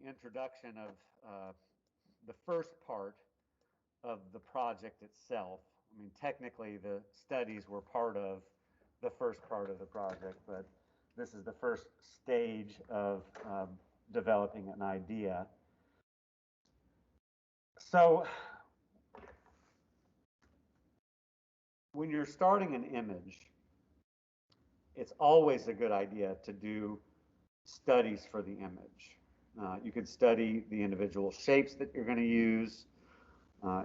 introduction of the first part of the project itself. I mean, technically, the studies were part of the first part of the project, but this is the first stage of developing an idea. So, when you're starting an image, it's always a good idea to do studies for the image. You could study the individual shapes that you're going to use.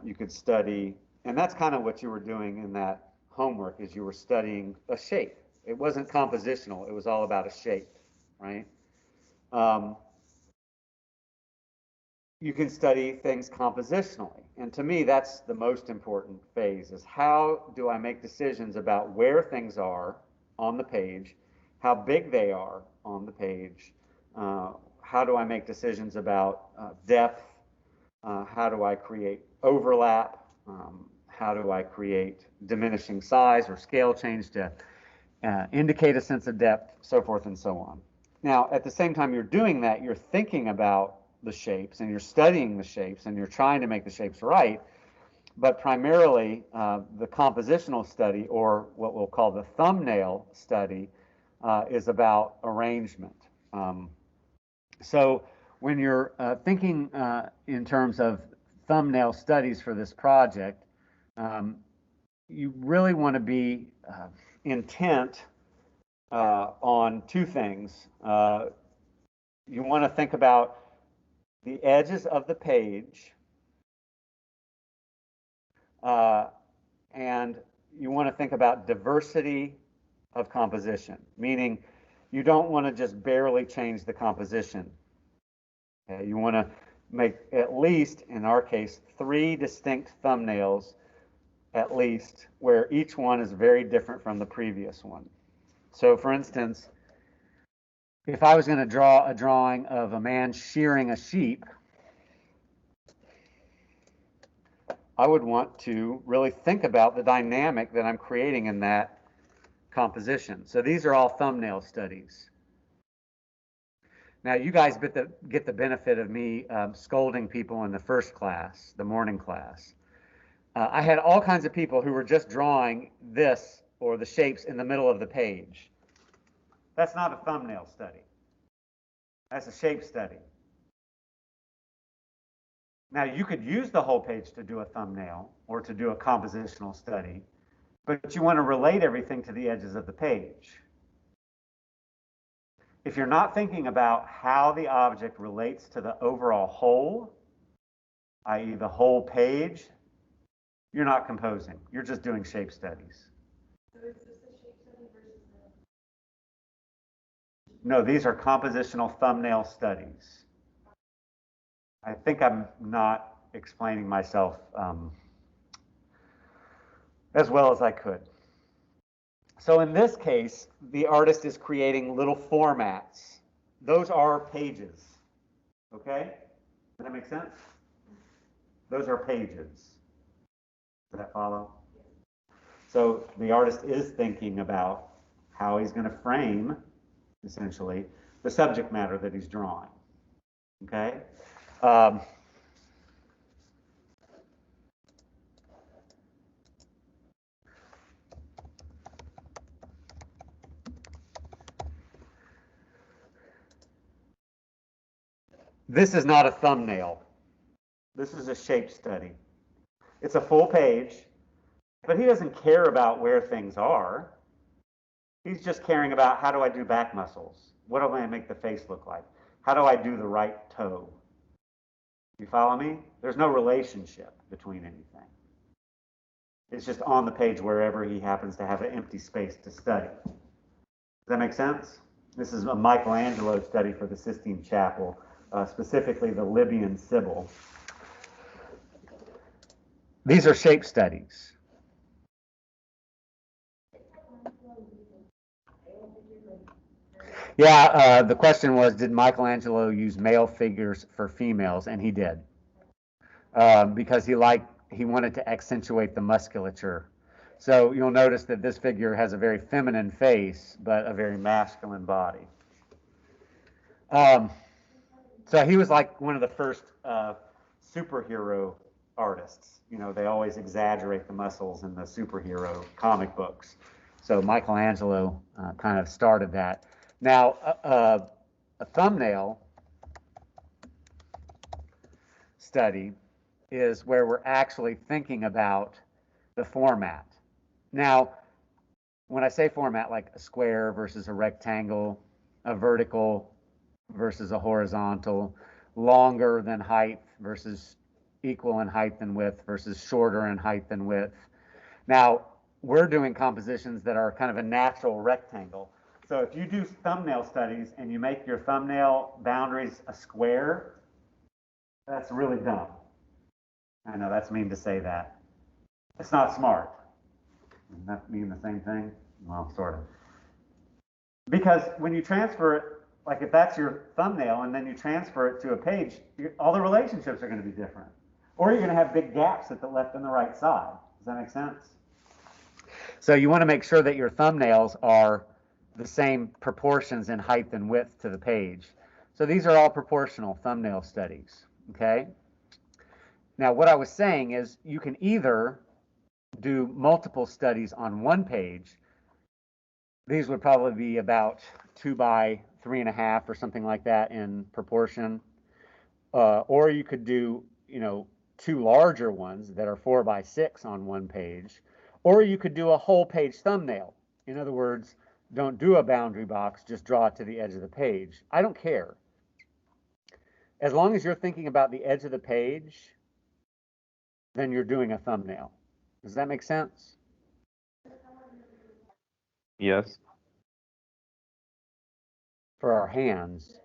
You could study, and that's kind of what you were doing in that homework, is you were studying a shape. It wasn't compositional. It was all about a shape, right? You can study things compositionally. And to me, that's the most important phase, is how do I make decisions about where things are on the page, how big they are on the page, how do I make decisions about depth, how do I create overlap, how do I create diminishing size or scale change to indicate a sense of depth, so forth and so on. Now, at the same time you're doing that, you're thinking about the shapes and you're studying the shapes and you're trying to make the shapes right, but primarily the compositional study, or what we'll call the thumbnail study, is about arrangement. So when you're thinking in terms of thumbnail studies for this project, you really want to be intent on two things. You want to think about the edges of the page, and you want to think about diversity of composition, meaning you don't want to just barely change the composition. Okay? You want to make at least, in our case, 3 distinct thumbnails, at least, where each one is very different from the previous one. So, for instance, if I was going to draw a drawing of a man shearing a sheep, I would want to really think about the dynamic that I'm creating in that composition. So these are all thumbnail studies. Now, you guys get the benefit of me scolding people in the first class, the morning class. I had all kinds of people who were just drawing this or the shapes in the middle of the page. That's not a thumbnail study. That's a shape study. Now, you could use the whole page to do a thumbnail or to do a compositional study, but you want to relate everything to the edges of the page. If you're not thinking about how the object relates to the overall whole, i.e. the whole page, you're not composing. You're just doing shape studies. So is this a shape study versus No, these are compositional thumbnail studies. I think I'm not explaining myself as well as I could. So in this case, the artist is creating little formats. Those are pages. Okay? Does that make sense? Those are pages. Does that follow? So the artist is thinking about how he's going to frame, essentially, the subject matter that he's drawing. Okay? This is not a thumbnail. This is a shape study. It's a full page, but he doesn't care about where things are. He's just caring about, how do I do back muscles? What do I make the face look like? How do I do the right toe? You follow me? There's no relationship between anything. It's just on the page wherever he happens to have an empty space to study. Does that make sense? This is a Michelangelo study for the Sistine Chapel, specifically the Libyan Sibyl. These are shape studies. Yeah, the question was, did Michelangelo use male figures for females? And he did, because he wanted to accentuate the musculature. So you'll notice that this figure has a very feminine face, but a very masculine body. So he was like one of the first superhero artists. You know, they always exaggerate the muscles in the superhero comic books. So Michelangelo kind of started that. Now, a thumbnail study is where we're actually thinking about the format. Now, when I say format, like a square versus a rectangle, a vertical versus a horizontal, longer than height versus equal in height and width versus shorter in height and width. Now, we're doing compositions that are kind of a natural rectangle. So if you do thumbnail studies and you make your thumbnail boundaries a square, that's really dumb. I know that's mean to say that. It's not smart. Doesn't that mean the same thing? Well, sort of. Because when you transfer it, like if that's your thumbnail and then you transfer it to a page, all the relationships are going to be different. Or you're going to have big gaps at the left and the right side. Does that make sense? So you want to make sure that your thumbnails are the same proportions in height and width to the page. So these are all proportional thumbnail studies, okay? Now what I was saying is you can either do multiple studies on one page. These would probably be about 2 by 3.5 or something like that in proportion. Or you could do, you know, 2 larger ones that are 4 by 6 on one page. Or you could do a whole page thumbnail. In other words, don't do a boundary box, just draw it to the edge of the page. I don't care. As long as you're thinking about the edge of the page, then you're doing a thumbnail. Does that make sense? Yes. For our hands.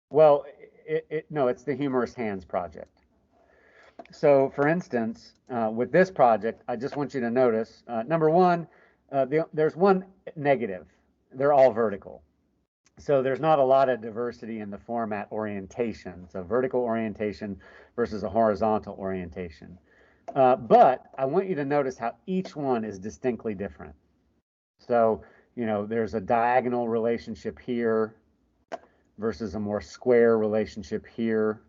Well, no, it's the Humorous Hands project. So, for instance, with this project, I just want you to notice, number one, there's one negative. They're all vertical. So there's not a lot of diversity in the format orientation. So vertical orientation versus a horizontal orientation. But I want you to notice how each one is distinctly different. So, you know, there's a diagonal relationship here versus a more square relationship here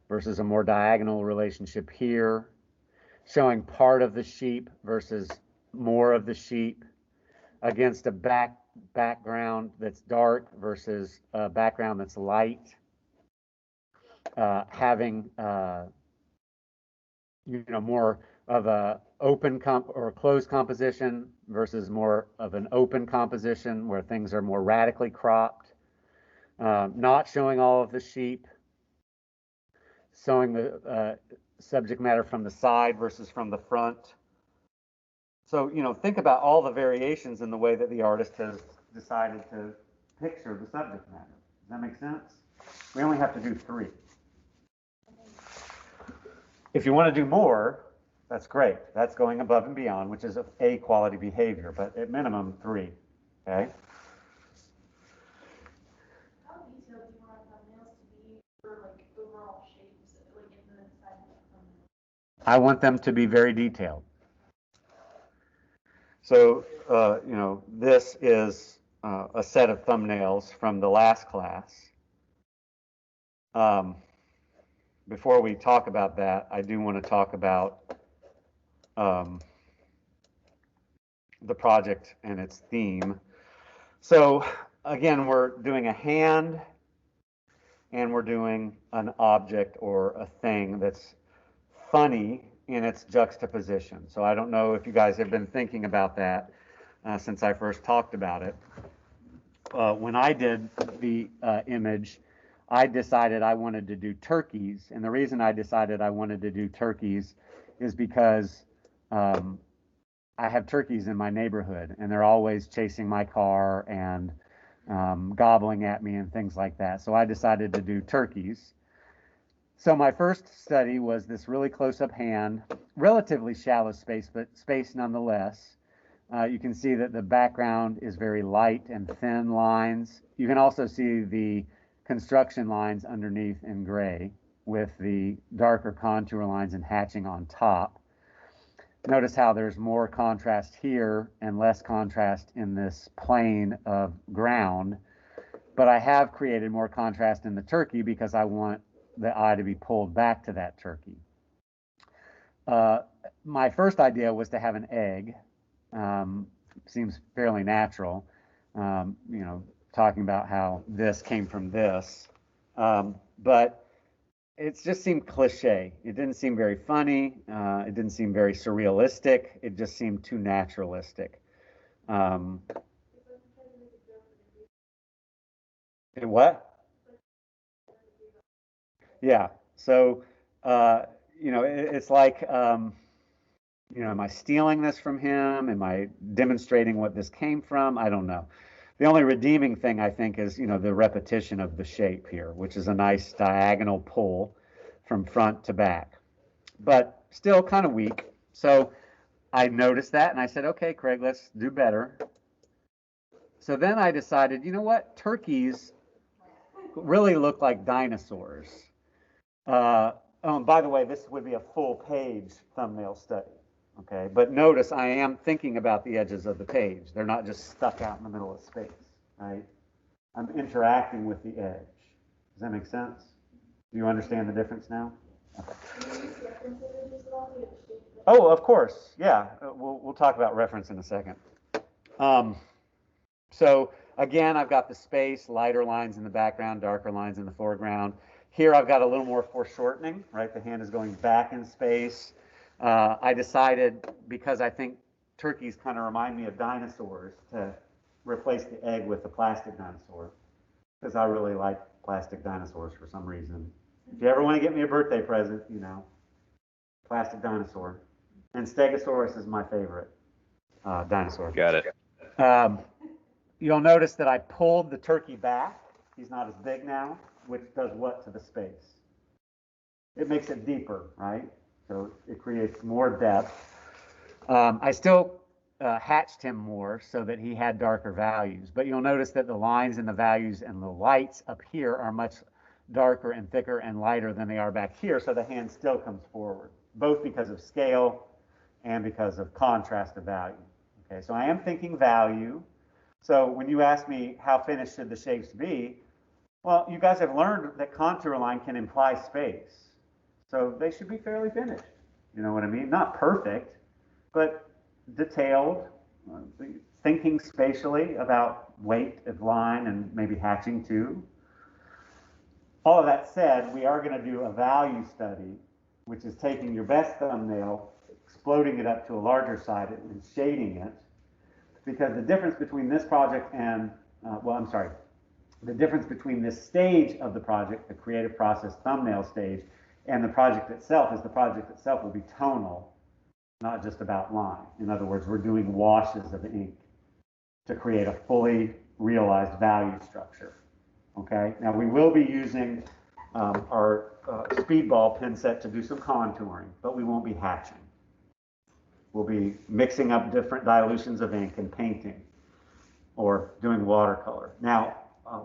versus a more diagonal relationship here, showing part of the sheep versus more of the sheep against a background that's dark versus a background that's light, having you know, more of a open or a closed composition versus more of an open composition where things are more radically cropped, not showing all of the sheep, showing the subject matter from the side versus from the front. So, you know, think about all the variations in the way that the artist has decided to picture the subject matter. Does that make sense? We only have to do 3. If you want to do more, that's great. That's going above and beyond, which is a quality behavior, but at minimum 3, okay? How detailed do you want thumbnails to be for like overall shapes, like in the inside of the thumbnail? I want them to be very detailed. So, you know, this is a set of thumbnails from the last class. Before we talk about that, I do want to talk about the project and its theme. So, again, we're doing a hand and we're doing an object or a thing that's funny in its juxtaposition. So I don't know if you guys have been thinking about that since I first talked about it. When I did the image, I decided I wanted to do turkeys. And the reason I decided I wanted to do turkeys is because I have turkeys in my neighborhood and they're always chasing my car and gobbling at me and things like that. So I decided to do turkeys. So my first study was this really close-up hand, relatively shallow space, but space nonetheless. You can see that the background is very light and thin lines. You can also see the construction lines underneath in gray with the darker contour lines and hatching on top. Notice how there's more contrast here and less contrast in this plane of ground. but I have created more contrast in the turkey because I want the eye to be pulled back to that turkey. My first idea was to have an egg. Seems fairly natural, you know, talking about how this came from this. But it just seemed cliche. It didn't seem very funny. It didn't seem very surrealistic. It just seemed too naturalistic. Um, what? Yeah. So, uh, you know, it's like, you know, am I stealing this from him? Am I demonstrating what this came from? I don't know. The only redeeming thing I think is, you know, the repetition of the shape here, which is a nice diagonal pull from front to back, but still kind of weak. So I noticed that and I said, okay, Craig, let's do better. So then I decided, you know what? Turkeys really look like dinosaurs. Oh, and by the way, this would be a full page thumbnail study. Okay, but notice I am thinking about the edges of the page. They're not just stuck out in the middle of space, right? I'm interacting with the edge. Does that make sense? Do you understand the difference now? Okay. Oh, of course. Yeah, we'll talk about reference in a second. Um, so again, I've got the space, lighter lines in the background, darker lines in the foreground. Here I've got a little more foreshortening, right? The hand is going back in space. I decided, because I think turkeys kind of remind me of dinosaurs, to replace the egg with the plastic dinosaur, because I really like plastic dinosaurs for some reason. If you ever want to get me a birthday present, you know, plastic dinosaur. And Stegosaurus is my favorite dinosaur. Got it. Um, You'll notice that I pulled the turkey back. He's not as big now, which does what to the space? It makes it deeper, right? So it creates more depth. I still hatched him more so that he had darker values, but you'll notice that the lines and the values and the lights up here are much darker and thicker and lighter than they are back here, so the hand still comes forward, both because of scale and because of contrast of value. Okay, so I am thinking value. So when you ask me how finished should the shapes be, well, you guys have learned that contour line can imply space. So they should be fairly finished. You know what I mean? Not perfect, but detailed, thinking spatially about weight of line and maybe hatching too. All of that said, we are going to do a value study, which is taking your best thumbnail, exploding it up to a larger size and shading it. Because the difference between this project and, the difference between this stage of the project, the creative process thumbnail stage, and the project itself is the project itself will be tonal, not just about line. In other words, we're doing washes of ink to create a fully realized value structure. Okay, now we will be using our speedball pen set to do some contouring, but we won't be hatching. We'll be mixing up different dilutions of ink and painting or doing watercolor. Now,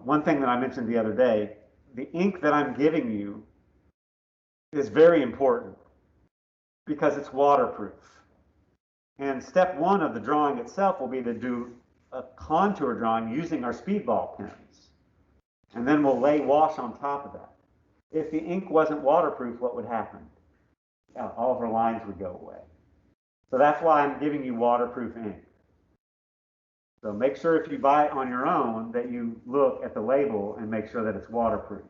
one thing that I mentioned the other day, the ink that I'm giving you is very important because it's waterproof. And step one of the drawing itself will be to do a contour drawing using our speedball pens. And then we'll lay wash on top of that. If the ink wasn't waterproof, what would happen? All of our lines would go away. So that's why I'm giving you waterproof ink. So make sure if you buy it on your own that you look at the label and make sure that it's waterproof.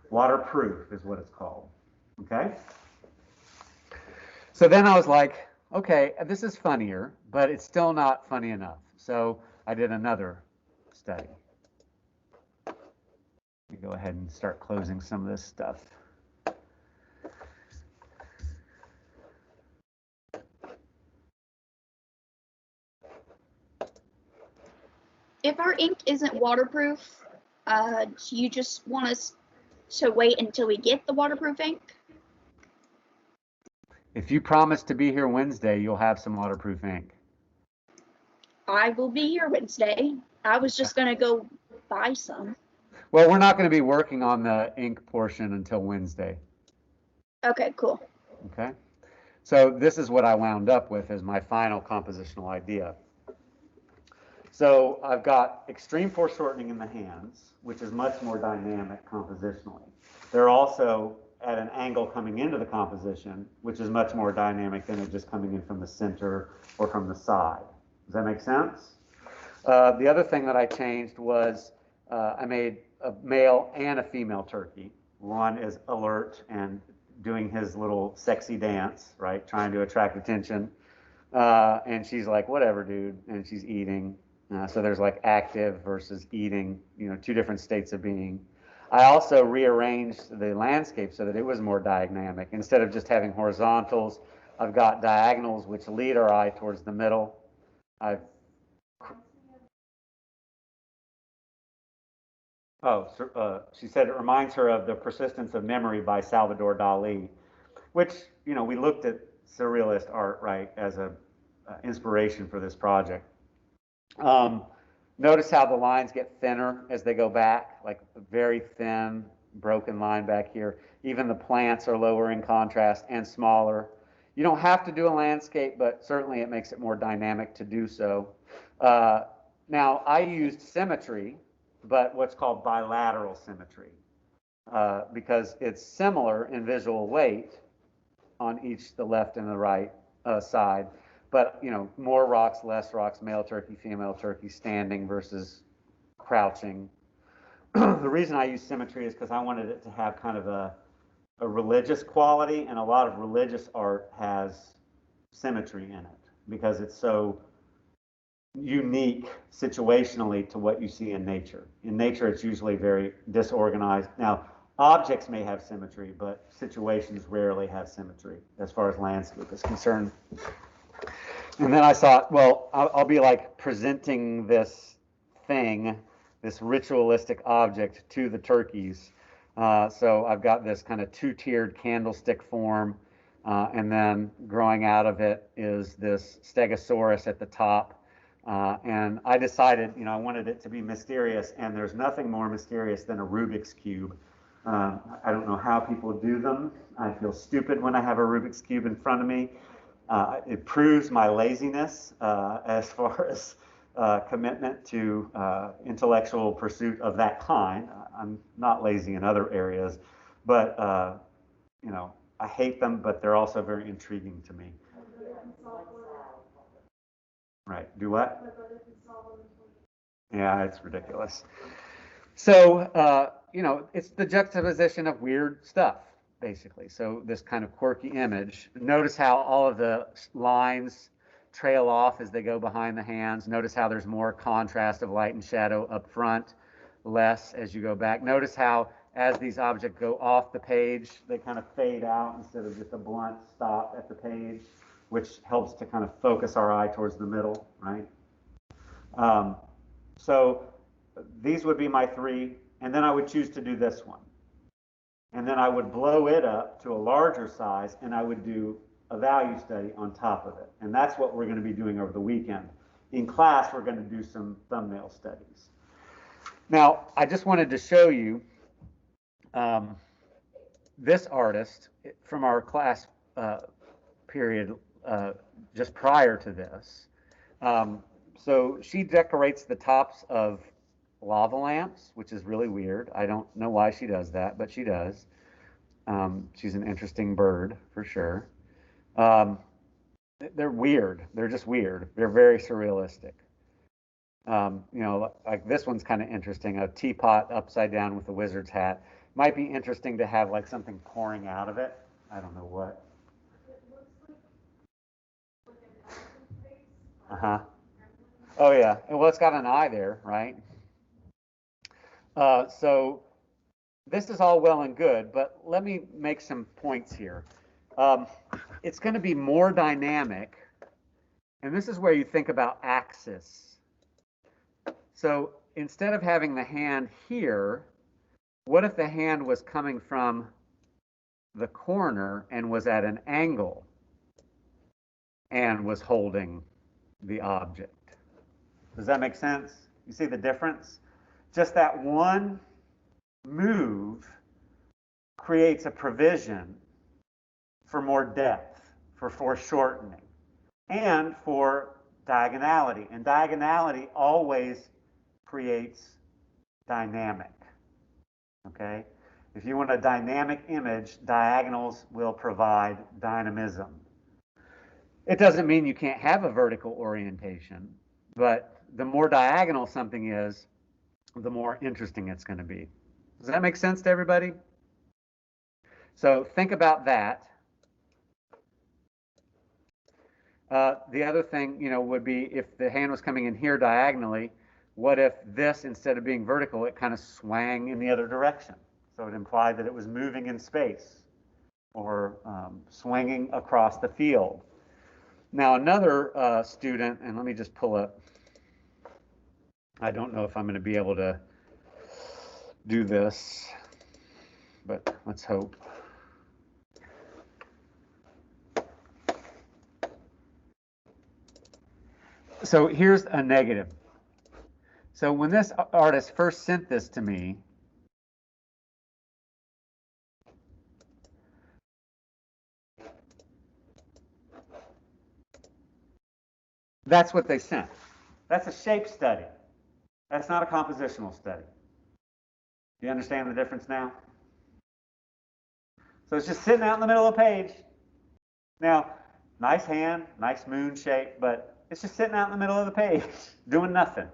Waterproof is what it's called. Okay? So then I was like, okay, this is funnier, but it's still not funny enough. So I did another study. Let me go ahead and start closing some of this stuff. If our ink isn't waterproof, do you just want us to wait until we get the waterproof ink? If you promise to be here Wednesday, you'll have some waterproof ink. I will be here Wednesday. I was just going to go buy some. Well, we're not going to be working on the ink portion until Wednesday. Okay, cool. Okay. So this is what I wound up with as my final compositional idea. So I've got extreme foreshortening in the hands, which is much more dynamic compositionally. They're also at an angle coming into the composition, which is much more dynamic than it just coming in from the center or from the side. Does that make sense? The other thing that I changed was I made a male and a female turkey. One is alert and doing his little sexy dance, right, trying to attract attention. And she's like, whatever, dude, and she's eating. So there's like active versus eating, two different states of being. I also rearranged the landscape so that it was more dynamic. Instead of just having horizontals, I've got diagonals which lead our eye towards the middle. I've she said it reminds her of The Persistence of Memory by Salvador Dali, which, we looked at surrealist art, right, as a inspiration for this project. Um, Notice how the lines get thinner as they go back, like a very thin, broken line back here. Even the plants are lower in contrast and smaller. You don't have to do a landscape, but certainly it makes it more dynamic to do so. Now, I used symmetry, but what's called bilateral symmetry, because it's similar in visual weight on each the left and the right side, but more rocks, less rocks, male turkey, female turkey, standing versus crouching. The reason I use symmetry is because I wanted it to have kind of a religious quality, and a lot of religious art has symmetry in it because it's so unique situationally to what you see in nature. In nature, it's usually very disorganized. Now, objects may have symmetry, but situations rarely have symmetry as far as landscape is concerned. And then I thought, well, I'll be like presenting this thing, this ritualistic object to the turkeys. So I've got this kind of two-tiered candlestick form, and then growing out of it is this stegosaurus at the top. And I decided, I wanted it to be mysterious, and there's nothing more mysterious than a Rubik's Cube. I don't know how people do them. I feel stupid when I have a Rubik's Cube in front of me. It proves my laziness as far as commitment to intellectual pursuit of that kind. I'm not lazy in other areas, but I hate them, but they're also very intriguing to me. Right. Do what? Yeah, it's ridiculous. So, it's the juxtaposition of weird stuff, basically. So this kind of quirky image. Notice how all of the lines trail off as they go behind the hands. Notice how there's more contrast of light and shadow up front, less as you go back. Notice how as these objects go off the page, they kind of fade out instead of just a blunt stop at the page, which helps to kind of focus our eye towards the middle, right? So these would be my three, and then I would choose to do this one. And then I would blow it up to a larger size, and I would do a value study on top of it. And that's what we're going to be doing over the weekend. In class, we're going to do some thumbnail studies. Now, I just wanted to show you this artist from our class period just prior to this. So she decorates the tops of lava lamps, which is really weird. I don't know why she does that, but she does. She's an interesting bird for sure. They're weird. They're just weird. They're very surrealistic. Like this one's kind of interesting. A teapot upside down with a wizard's hat. Might be interesting to have like something pouring out of it. I don't know what. Uh-huh. Oh yeah. Well, it's got an eye there, right? So this is all well and good, but let me make some points here. It's going to be more dynamic, and this is where you think about axis. So instead of having the hand here, what if the hand was coming from the corner and was at an angle and was holding the object? Does that make sense? You see the difference? Just that one move creates a provision for more depth, for foreshortening, and for diagonality. And diagonality always creates dynamic. Okay? If you want a dynamic image, diagonals will provide dynamism. It doesn't mean you can't have a vertical orientation, but the more diagonal something is, the more interesting it's going to be. Does that make sense to everybody? So think about that. The other thing, would be if the hand was coming in here diagonally, what if this, instead of being vertical, it kind of swang in the other direction? So it implied that it was moving in space or swinging across the field. Now another student, and let me just pull up, I don't know if I'm going to be able to do this, but let's hope. So here's a negative. So when this artist first sent this to me, that's what they sent. That's a shape study. That's not a compositional study. Do you understand the difference now? So it's just sitting out in the middle of the page. Now, nice hand, nice moon shape, but it's just sitting out in the middle of the page, doing nothing.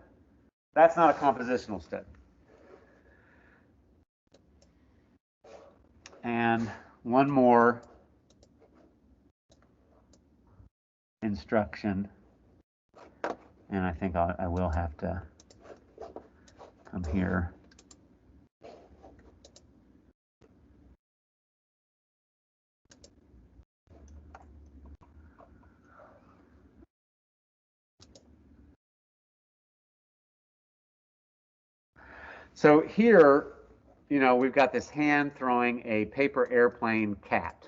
That's not a compositional study. And one more instruction, and I think I will have to come here. So here, we've got this hand throwing a paper airplane cat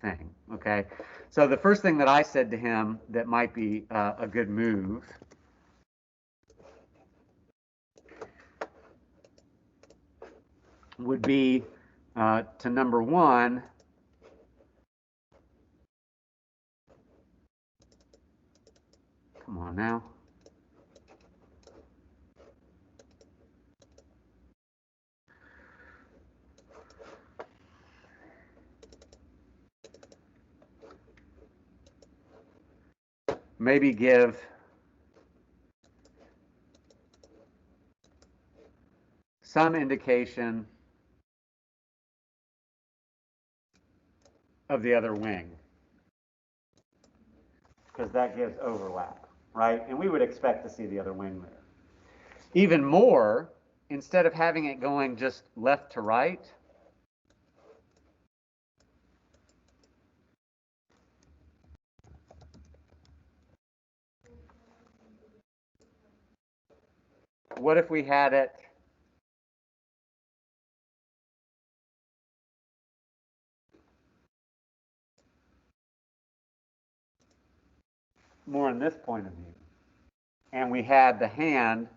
thing, okay? So the first thing that I said to him that might be a good move would be to number one, come on now. Maybe give some indication of the other wing, because that gives overlap, right? And we would expect to see the other wing there. Even more, instead of having it going just left to right, what if we had it more in this point of view, and we had the hand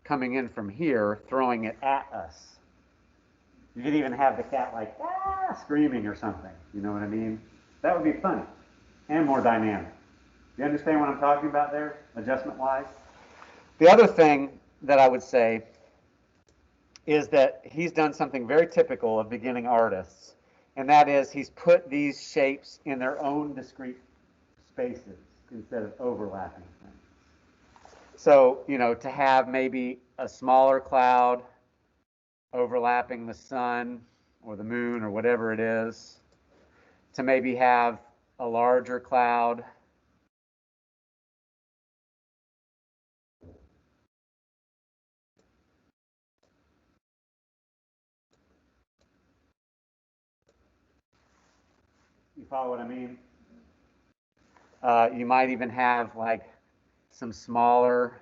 coming in from here, throwing it at us? You could even have the cat like, screaming or something. You know what I mean? That would be funny and more dynamic. You understand what I'm talking about there, adjustment-wise? The other thing that I would say is that he's done something very typical of beginning artists, and that is he's put these shapes in their own discrete spaces instead of overlapping things. So, to have maybe a smaller cloud overlapping the sun or the moon or whatever it is, to maybe have a larger cloud You follow what I mean? You might even have like some smaller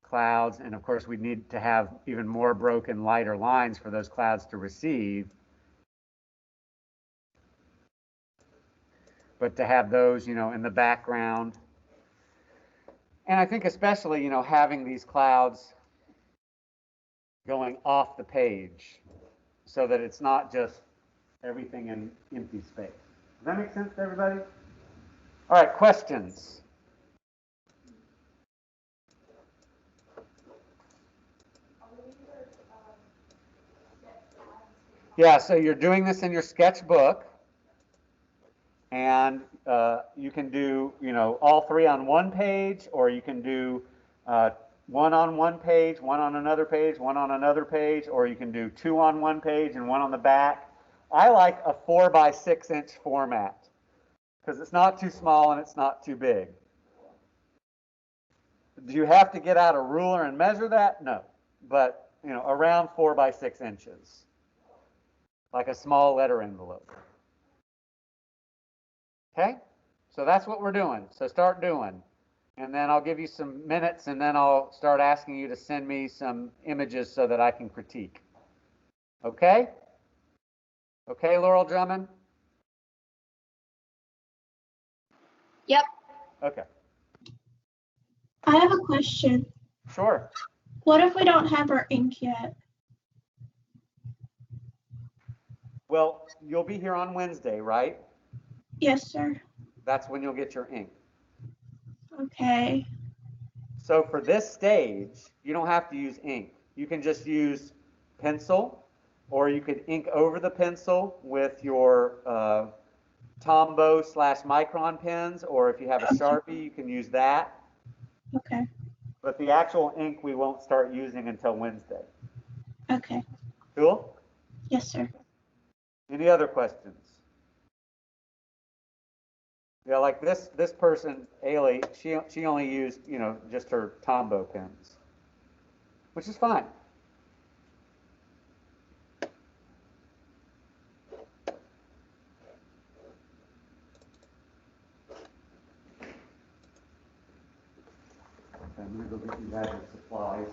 clouds, and of course we need to have even more broken lighter lines for those clouds to receive. But to have those, in the background. And I think especially, having these clouds going off the page so that it's not just everything in empty space. Does that make sense to everybody? All right, questions? Yeah, so you're doing this in your sketchbook, and you can do, all three on one page, or you can do one on one page, one on another page, one on another page, or you can do two on one page and one on the back. I like a 4 by 6 inch format because it's not too small and it's not too big. Do you have to get out a ruler and measure that? No, but around 4 by 6 inches, like a small letter envelope. Okay, so that's what we're doing. So start doing. And then I'll give you some minutes, and then I'll start asking you to send me some images so that I can critique. Okay? Okay, Laurel Drummond? Yep. Okay. I have a question. Sure. What if we don't have our ink yet? Well, you'll be here on Wednesday, right? Yes, sir. That's when you'll get your ink. Okay. So for this stage, you don't have to use ink. You can just use pencil, or you could ink over the pencil with your Tombow/Micron pens, or if you have a Sharpie, you can use that. Okay. But the actual ink we won't start using until Wednesday. Okay. Cool? Yes, sir. Any other questions? Yeah, like this person, Ailey, she only used, just her Tombow pens, which is fine. Okay, I'm gonna go get you guys your supplies.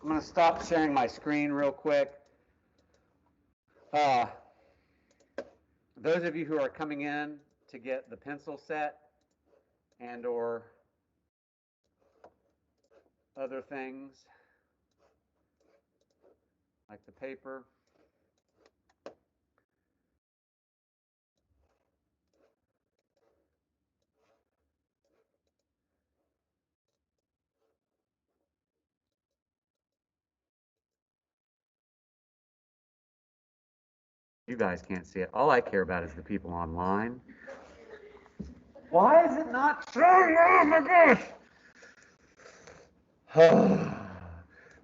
I'm going to stop sharing my screen real quick. Those of you who are coming in to get the pencil set and or other things like the paper, you guys can't see it. All I care about is the people online. Why is it not showing? Oh my gosh!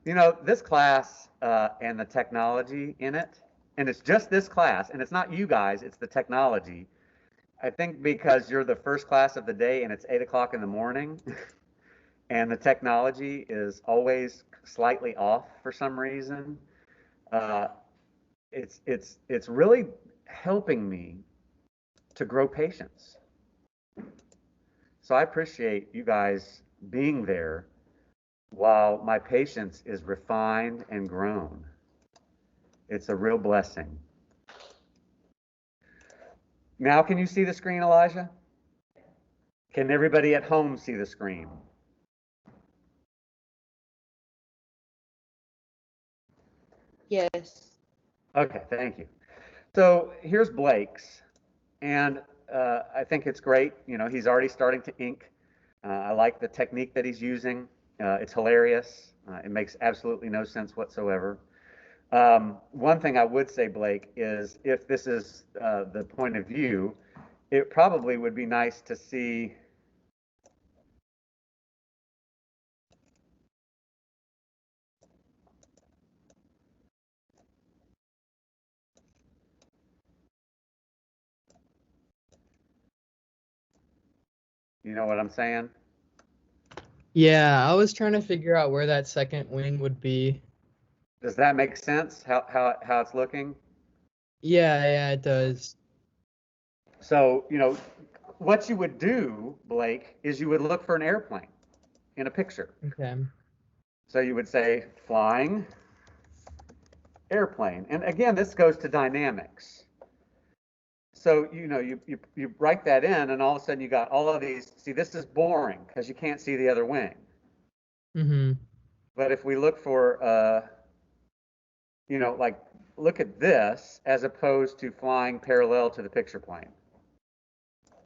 You know, this class and the technology in it, and it's just this class, and it's not you guys, it's the technology. I think because you're the first class of the day and it's 8 o'clock in the morning, and the technology is always slightly off for some reason, it's really helping me to grow patience. So I appreciate you guys being there while my patience is refined and grown. It's a real blessing. Now, can you see the screen, Elijah? Can everybody at home see the screen? Yes. Okay, thank you. So here's Blake's, and I think it's great. You know, he's already starting to ink. I like the technique that he's using. It's hilarious. It makes absolutely no sense whatsoever. One thing I would say, Blake, is if this is the point of view, it probably would be nice to see. You know what I'm saying? Yeah, I was trying to figure out where that second wing would be. Does that make sense? How it's looking? Yeah, it does. So, you know, what you would do, Blake, is you would look for an airplane in a picture. Okay. So you would say flying airplane. And again, this goes to dynamics. So, you know, you write that in, and all of a sudden you got all of these. See, this is boring because you can't see the other wing. Mm-hmm. But if we look for, you know, like look at this as opposed to flying parallel to the picture plane.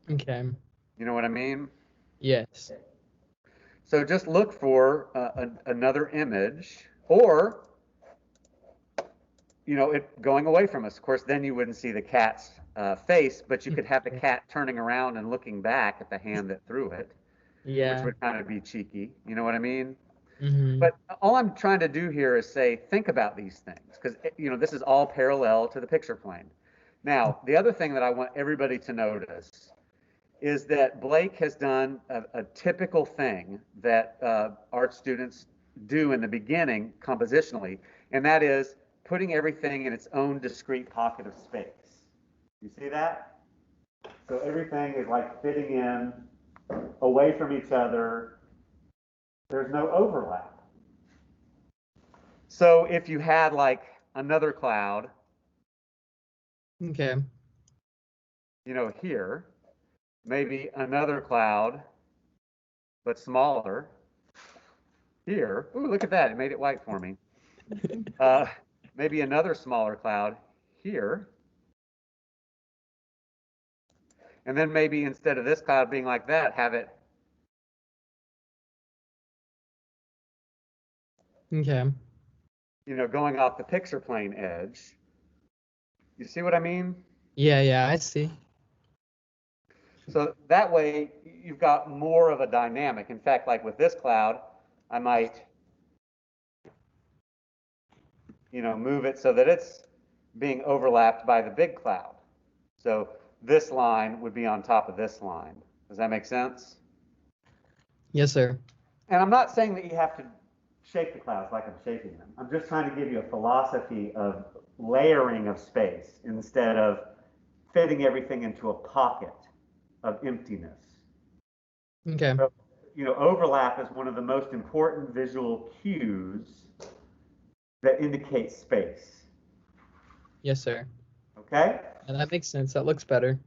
Okay. You know what I mean? Yes. So just look for another image, or you know, it going away from us. Of course, then you wouldn't see the cat's face, but you could have the cat turning around and looking back at the hand that threw it, which Yeah. would kind of be cheeky. You know what I mean? Mm-hmm. But all I'm trying to do here is say, think about these things, because you know this is all parallel to the picture plane. Now, the other thing that I want everybody to notice is that Blake has done a typical thing that art students do in the beginning compositionally, and that is putting everything in its own discrete pocket of space. You see that? So everything is like fitting in away from each other. There's no overlap. So if you had like another cloud, Okay. you know, here, maybe another cloud, but smaller, here. Ooh, look at that. It made it white for me. Maybe another smaller cloud here. And then maybe instead of this cloud being like that, have it. Okay. You know, going off the picture plane edge. You see what I mean? Yeah, I see. So that way you've got more of a dynamic. In fact, like with this cloud, I might, you know, move it so that it's being overlapped by the big cloud. So this line would be on top of this line. Does that make sense? Yes, sir. And I'm not saying that you have to shape the clouds like I'm shaping them. I'm just trying to give you a philosophy of layering of space instead of fitting everything into a pocket of emptiness. Okay. So, you know, overlap is one of the most important visual cues that indicate space. Yes, sir. Okay? And that makes sense. That looks better.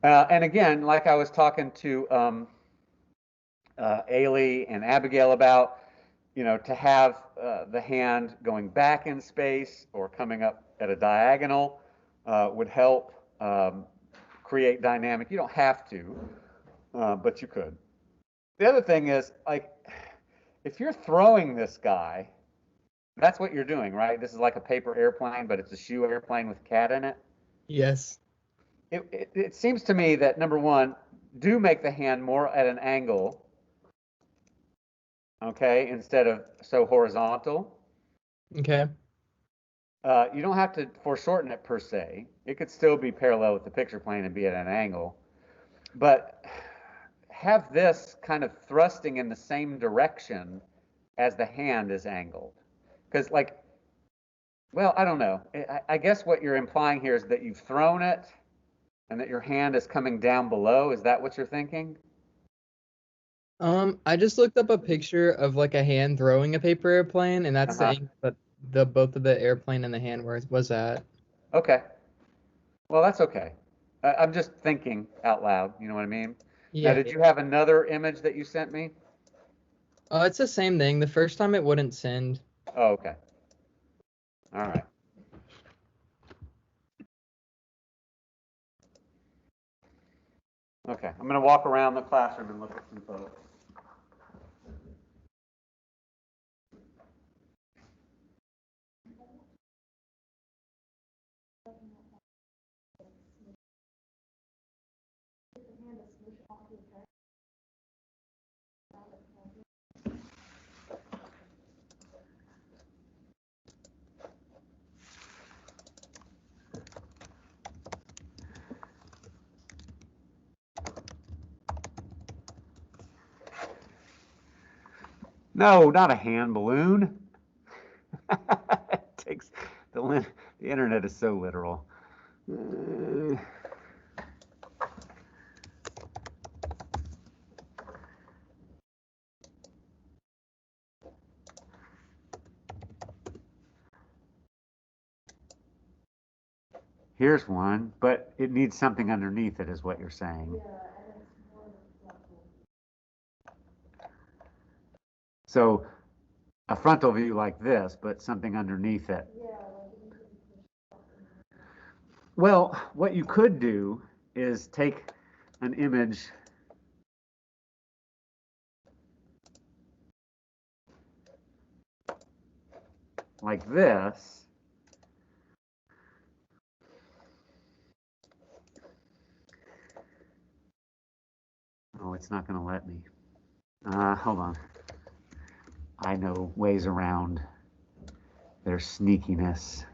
And again, like I was talking to Ailey and Abigail about, to have the hand going back in space or coming up at a diagonal would help create dynamic. You don't have to, but you could. The other thing is, like, if you're throwing this guy, that's what you're doing, right? This is like a paper airplane, but it's a shoe airplane with a cat in it. Yes. It seems to me that, number one, do make the hand more at an angle, okay, instead of so horizontal. Okay. You don't have to foreshorten it per se. It could still be parallel with the picture plane and be at an angle, but have this kind of thrusting in the same direction as the hand is angled. Because, like, well, I don't know. I guess what you're implying here is that you've thrown it and that your hand is coming down below. Is that what you're thinking? I just looked up a picture of like a hand throwing a paper airplane, and that's the Uh-huh. angle that the both of the airplane and the hand was at. Okay. Well, that's okay. I'm just thinking out loud. You know what I mean? Now, Yeah. did you have another image that you sent me? It's the same thing. The first time it wouldn't send. Oh, okay. All right. Okay. I'm going to walk around the classroom and look at some photos. No, not a hand balloon. It takes the internet is so literal. Here's one, but it needs something underneath it, is what you're saying. So a frontal view like this, but something underneath it. Well, what you could do is take an image like this. Oh, it's not going to let me. Hold on. I know ways around their sneakiness.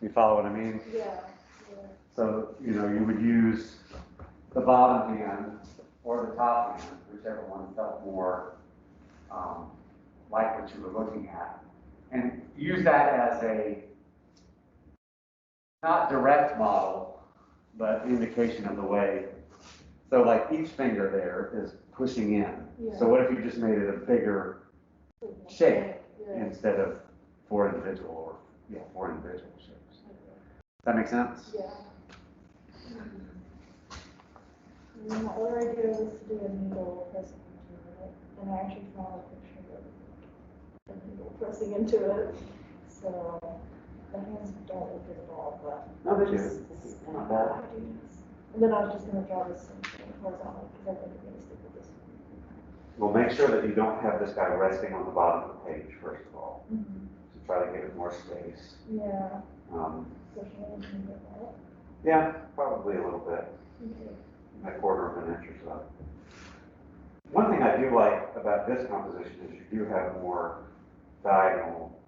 You follow what I mean? Yeah. So, you would use the bottom hand or the top hand, whichever one felt more like what you were looking at, and use that as a not direct model, but indication of the way. So like each finger there is pushing in. Yeah. So what if you just made it a bigger shape Yeah. instead of four individual shapes? Does that make sense? Yeah. And then the other idea was to do a needle pressing into it, and I actually found a picture of a needle pressing into it. So the hands don't look good at all, but Not it's cute. just Not not bad. bad ideas. And then I was just gonna draw this thing horizontally because I think I'm gonna stick with this one. Well, make sure that you don't have this guy resting on the bottom of the page, first of all, Mm-hmm. to try to give it more space. Yeah. Um, So should I do that? yeah, probably a little bit, Okay. a quarter of an inch or so. One thing I do like about this composition is you do have more diagonal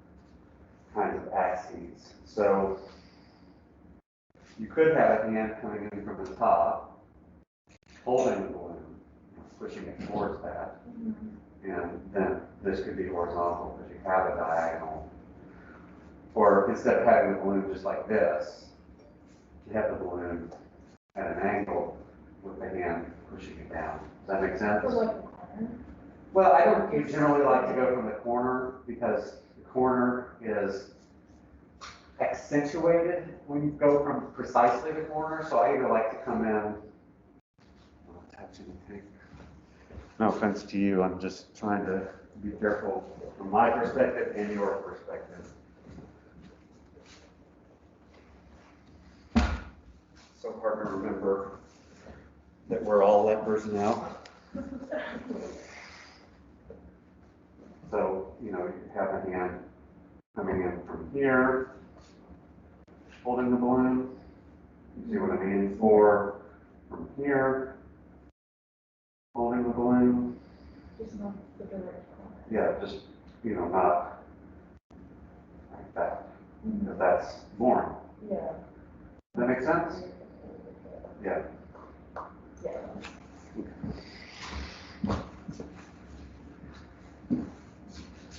kinds of axes. So you could have a hand coming in from the top, holding the balloon, pushing it towards that, Mm-hmm. and then this could be horizontal because you have a diagonal. Or instead of having the balloon just like this, you have the balloon at an angle with the hand pushing it down. Does that make sense? For like a corner. Well, I don't generally like to go from the corner because the corner is accentuated when you go from precisely the corner. So I either like to come in, I don't touch anything. No offense to you, I'm just trying to be careful from my perspective and your perspective. So hard to remember that we're all lepers now. So, you know, you have a hand coming in from here, holding the balloon. You see what I mean? Or from here, holding the balloon. Just not the direct corner. Yeah, just, you know, not like that. Because that's boring. Yeah. Does that make sense? Yeah. Yeah.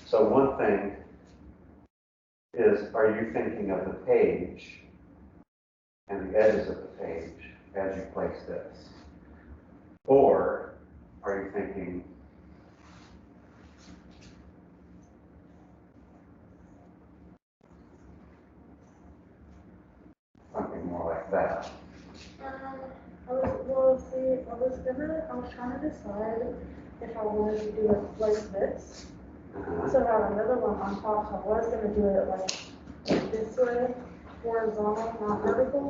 So one thing is, are you thinking of the page and the edges of the page as you place this? Or are you thinking something more like that? I was trying to decide if I wanted to do it like this. Uh-huh. So I have another one on top, so I was gonna do it like this way, horizontal, not vertical.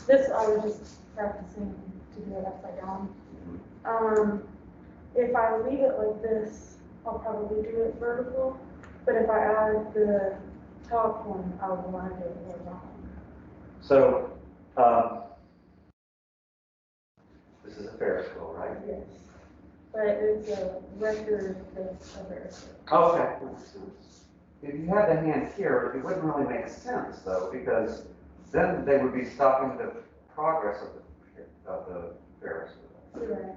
This, I was just practicing to do it upside down. If I leave it like this, I'll probably do it vertical, but if I add the top one, I would want to do it horizontal. So, this is a Ferris wheel, right? Yes. But it's a record that's a very Okay. If you had the hand here, it wouldn't really make sense though, because then they would be stopping the progress of the Ferris wheel. Right.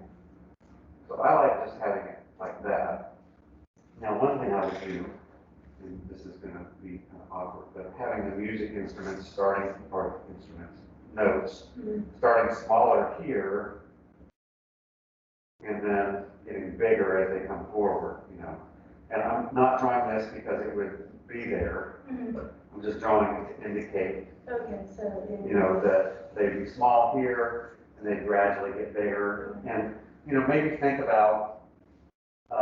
So I like just having it like that. Now, one thing I would do, and this is going to be kind of awkward, but having the music instruments starting, or instruments, notes, starting smaller here, and then getting bigger as they come forward, you know. And I'm not drawing this because it would be there. I'm just drawing it to indicate, Okay, so you know, that they'd be small here, and they gradually get bigger. And, you know, maybe think about, you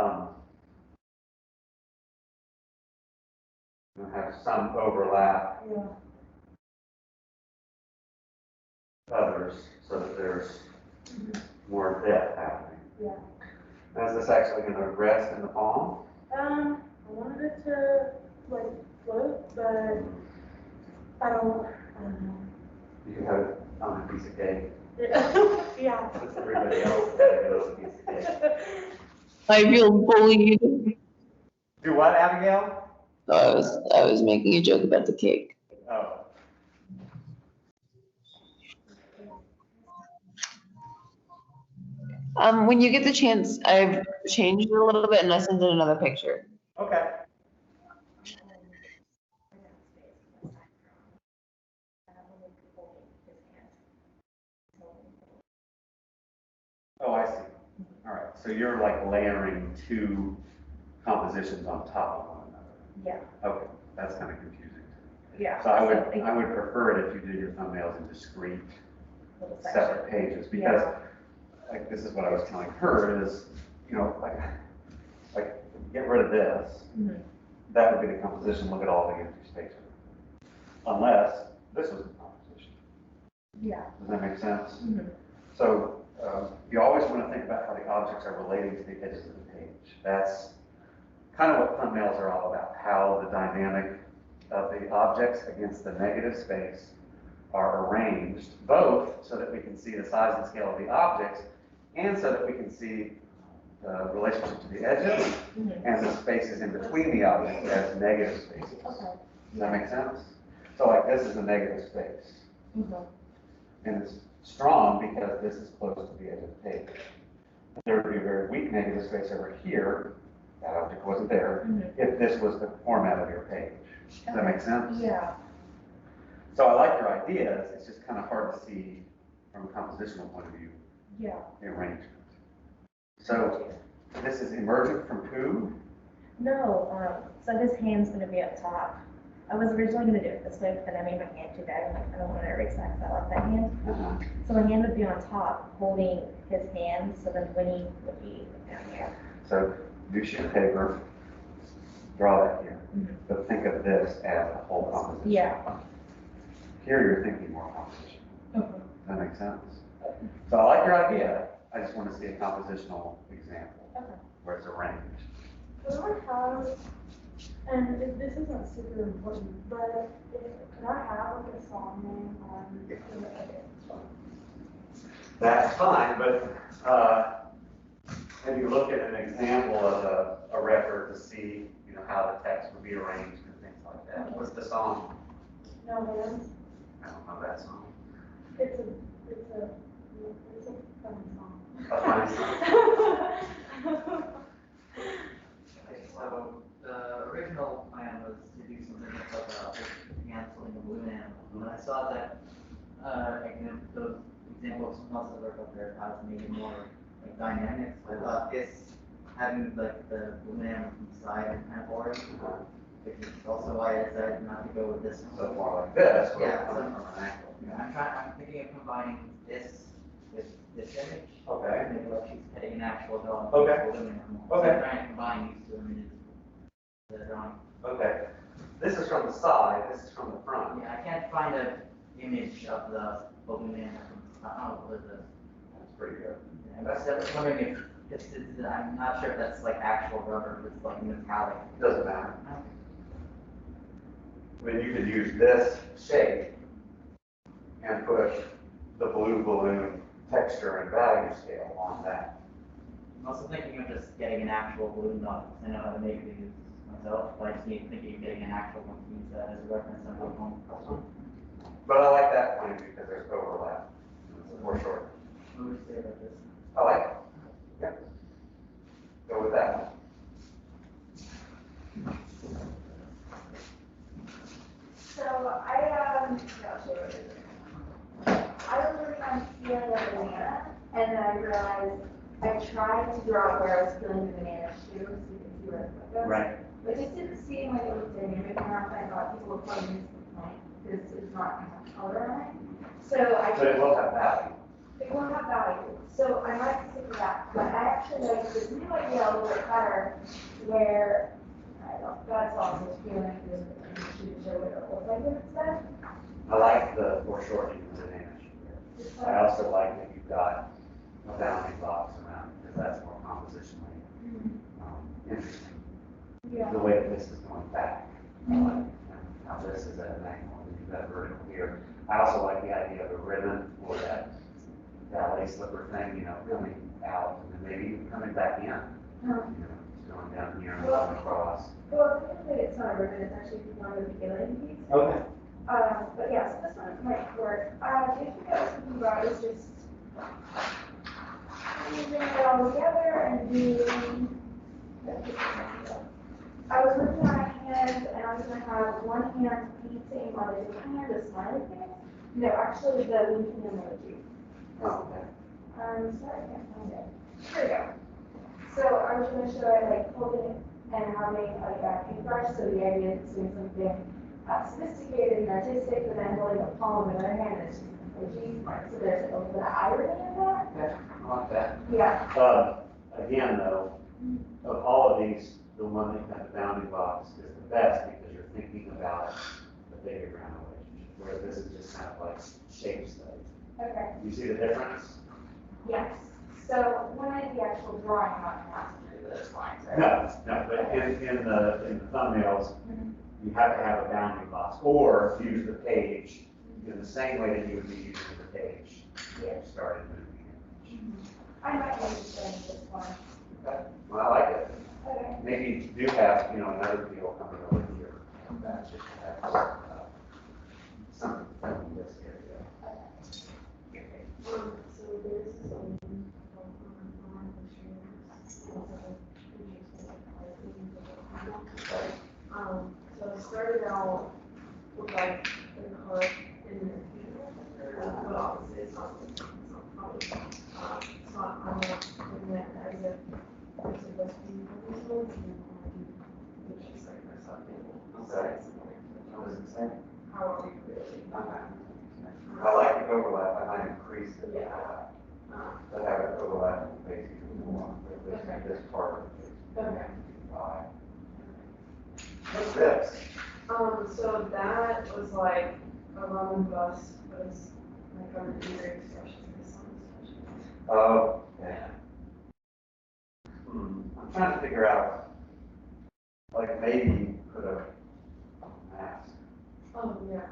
know, have some overlap, yeah. others, so that there's more depth happening. Yeah. Is this actually going to rest in the palm? I wanted it to like float, but I don't know. You can have it on a piece of cake. Yeah. Since everybody else has it on a piece of cake. I feel bullied. Do what, Abigail? I was making a joke about the cake. Oh. When you get the chance, I've changed it a little bit and I sent in another picture. Okay. Oh, I see. All right. So you're like layering two compositions on top of one another. Yeah. Okay. That's kind of confusing. Yeah. So I would prefer it if you did your thumbnails in discrete, separate pages, because like this is what I was telling her is, you know, like get rid of this. That would be the composition. Look at all the empty spaces. Unless this was the composition. Yeah. Does that make sense? So you always want to think about how the objects are relating to the edges of the page. That's kind of what thumbnails are all about, how the dynamic of the objects against the negative space are arranged, both so that we can see the size and scale of the objects, and so that we can see the relationship to the edges and the spaces in between the objects as negative spaces. Okay. Does that make sense? So like this is a negative space. And it's strong because this is close to the edge of the page. There would be a very weak negative space over here, that object wasn't there, if this was the format of your page. Does that make sense? Yeah. So I like your ideas, it's just kind of hard to see from a compositional point of view, Yeah. the arrangement. So this is emergent from who? No, so his hand's gonna be up top. I was originally gonna do it this way, but then I made my hand too big. I'm like, I don't want to erase that because I love that hand. Uh-huh. So my hand would be on top, holding his hand, so then Winnie would be down here. So do sheet of paper, draw that here, Mhm. but think of this as a whole composition. Yeah. Here you're thinking more composition. Okay. Does that make sense? So I like your idea, I just want to see a compositional example Okay. where it's arranged. Could I have, and this isn't super important, but could I have like a song name on the edit? That's fine, but maybe look at an example of a record to see, how the text would be arranged and things like that. What's the song? No hands. I don't know that song. It's a fun song. A fine song. Okay, so the original plan was to do something that's like canceling a balloon animal. When I saw that, those examples from most of the work up there, how to make it more like dynamic, I thought this having like the balloon animal from the side is kind of boring. Which is also why I decided not to go with this one. So more like this, where Yeah, it's coming from an angle. I'm thinking of combining this with this image. Okay. Maybe like she's petting an actual dog. Okay. Balloon animal. Okay. So I'm trying to combine these two images. The drawing. Okay. This is from the side, this is from the front. Yeah, I can't find an image of the balloon animal from the front. Oh, what is this? That's pretty good. Yeah, I was wondering if I'm not sure if that's like actual rubber, if it's like metallic. Doesn't matter. I mean, you could use this shape and put the blue balloon texture and value scale on that. I'm also thinking of just getting an actual balloon dog, because I know how to make these myself, but I just need thinking of getting an actual one to use that as a reference on my home. But I like that plan because there's overlap. It's more short. What would you say about this? I like it. Yep. Go with that one. So I was working on peeling a banana, and then I realized I tried to draw where I was peeling the banana shoe, so you can see where the foot goes. Right. But it just didn't seem like it was dynamic enough, and I thought people would probably miss the point, because it's not gonna have color on it. So I. But it will have value. It will have value, so I might stick with that, but I actually like this new idea a little bit better, where, I don't, that's also feeling this, to show what it looks like instead. I like the foreshortening of the banana shoe. I also like that you've got a bounding box around it, because that's more compositionally interesting. Yeah. The way that this is going back. I like it. And how this is at an angle, and you've got vertical here. I also like the idea of a ribbon or that ballet slipper thing, coming out and then maybe even coming back in. Going down here and going across. Well, technically it's not a ribbon, it's actually one of the beginning piece. Okay. But yeah, so this one might work. The other thing I was thinking about is just using it all together and doing. I was looking at my hands and I was gonna have one hand painting on the other hand, a smiley face. No, actually the winking emoji. Oh, okay. Sorry, I can't find it. Here we go. So I was gonna show it like holding it and having like a paintbrush, so the idea is doing something sophisticated and artistic, but then holding a palm in the other hand, and it's just an emoji. So there's a little bit of irony in that. Yeah, I like that. Yeah. Again, though, of all of these, the one that has a bounding box is the best because you're thinking about the bigger ground relationship, where this is just kind of like shape study. Okay. You see the difference? Yes. So when I do the actual drawing, I'm not gonna have to do those lines, right? No, but in the thumbnails, you have to have a bounding box, or use the page in the same way that you would be using the page. Yeah. Started moving it. I might want to change this one. Okay. Well, I like it. Okay. Maybe you do have, another deal coming over here. That's just to have something from this area. So this is so I started now with like the car in the funeral, but obviously it's not probably, it's not, I'm not looking at it as if there's supposed to be results and which is like our subtable. Okay. What does it say? How are we really? I like the overlap, I might increase it. Yeah. To have it overlap with page one, this part of the page. Okay. Five. What's this? So that was like a Roman bust, but it's like our theory expressions and some expressions. Oh, yeah. I'm trying to figure out, like maybe put a mask. Oh, yeah.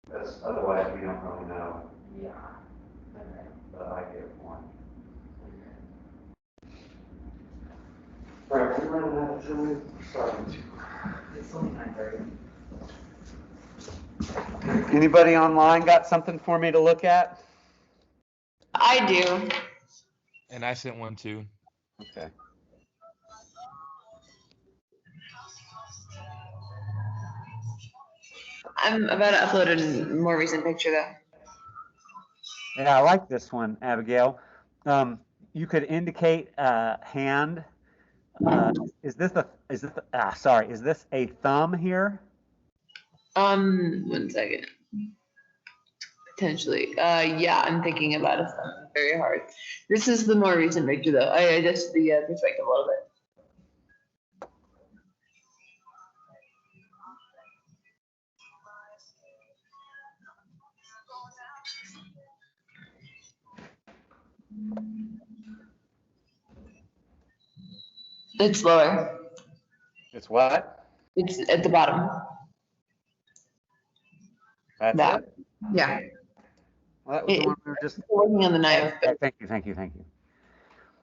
Because otherwise we don't really know. Yeah. Okay. But I give one. All right, we're running out of time. Starting to. It's only 9:30. Anybody online got something for me to look at? I do. And I sent one too. Okay. I'm about to upload a more recent picture though. Yeah, I like this one, Abigail. You could indicate hand. Is this a thumb here? 1 second. Potentially. Yeah, I'm thinking about it very hard. This is the more recent picture though. I adjusted the perspective a little bit. It's lower. It's what? It's at the bottom. That's That. it? Yeah. Well, that was the one we were just. Working on the knife. Okay, thank you.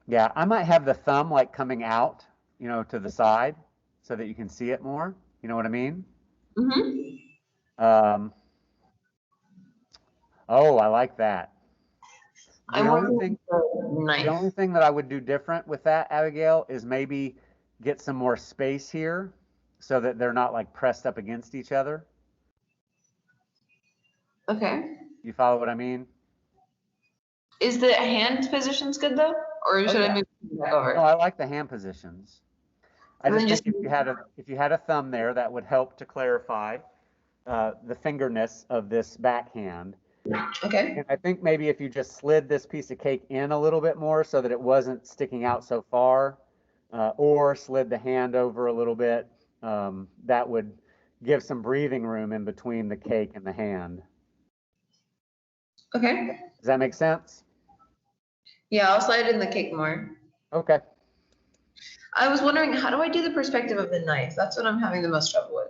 Yeah, I might have the thumb like coming out, to the side so that you can see it more. You know what I mean? Mm-hmm. Oh, I like that. I'm working with the knife. The only thing that I would do different with that, Abigail, is maybe get some more space here so that they're not like pressed up against each other. Okay. You follow what I mean? Is the hand positions good though? Or should I move it back over? No, I like the hand positions. I And then just think if you had a thumb there, that would help to clarify the fingerness of this backhand. Okay. And I think maybe if you just slid this piece of cake in a little bit more so that it wasn't sticking out so far, or slid the hand over a little bit, that would give some breathing room in between the cake and the hand. Okay. Does that make sense? Yeah, I'll slide in the cake more. Okay. I was wondering, how do I do the perspective of the knife? That's what I'm having the most trouble with.